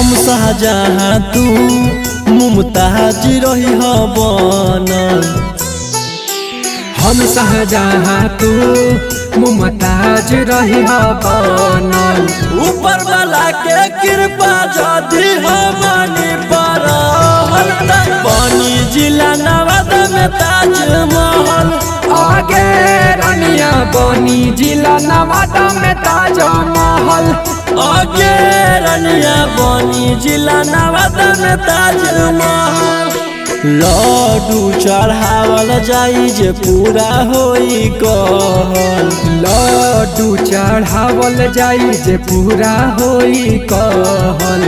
हम शाहजहां तू मुमताज रही हो बनल। हम शाहजहां तू मुमताज रही हो बनल। ऊपर वाला के कृपा जदि हमनी पर बनी जिला नवादा में ताजमहल। आगे रनिया बनी जिला नवादा में ताजमहल। आगे रनिया बनी जिला नवादा में ताजमहल। लड्डू चढ़ावल जाई जे पूरा होई कहल। लड्डू चढ़ावल जाई जे पूरा होई कहल।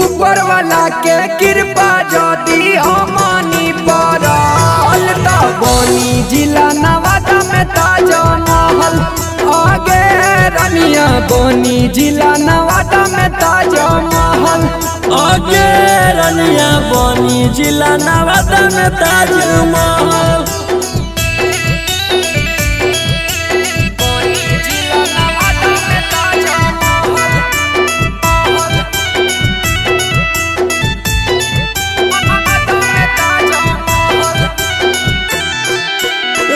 ऊपर वाला के कृपा जदि हमनी परल त बनी जिला नवादा में ताजमहल। आगे रनिया बनी जिला नवादा में ताजमहल। आगे रनिया बनी जिला नवादा में ताजमहल।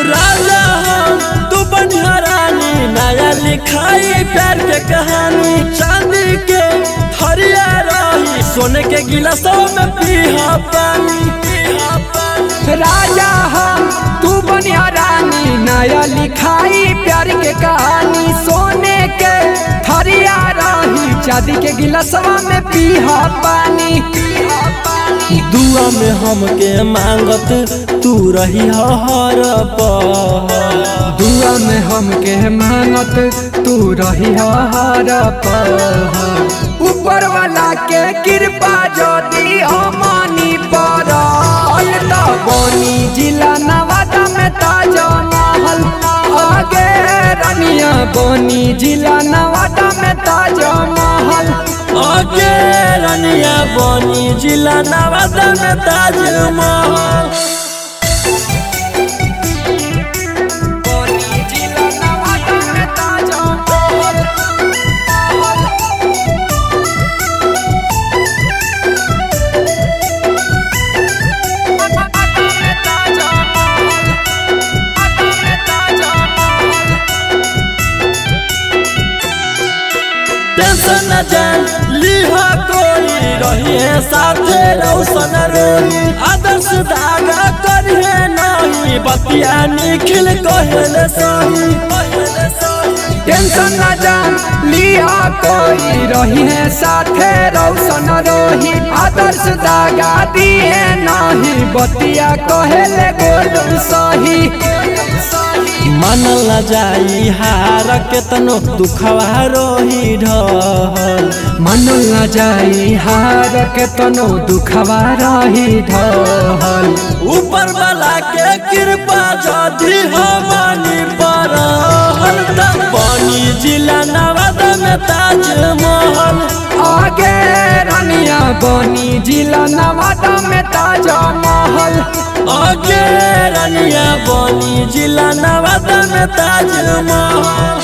राजा हम तू बढ़िया रानी, नया लिखाई प्यार के कहानी। चांदी के हरिया रही, सोने के गिलासों में पीहा पानी। राजा हम तू बढ़िया रानी, नया लिखाई प्यार के कहानी। सोने के हरिया रही, चांदी के गिलासवा में पीहा पानी। दुआ में हमके मांगत तू रही हर पल। दुआ में हमके मांगत तू रही हर पल। ऊपर वाला के कृपा जदि हमनी परल त बनी जिला नवादा में ताजमहल। आगे रनिया बनी जिला नवादा में ताजमहल। आगे रनिया बनी जिला नवादा में ताजमहल। टेंशन न जान लिहा कोई रही है साथे रौशन रोही। आदर्श दागा करिए नहीं, बतिया निखिल कहले सही। टेंशन न जान लिया कोई रही है साथे रौशन रोही। आदर्श दागा दिए नहीं, बतिया कहले गोलू सही। मानल न जाई हार केतनो दुखवा रोही ढल। मानल न जाई हार केतनो दुखवा रही ढल। ऊपर वाला के कृपा जदि हमनी परल त बनी जिला नवादा में ताजमहल। आगे रनिया बनी जिला नवादा में ताजमहल। आगे रनिया बनी जिला नवादा में ताजमहल।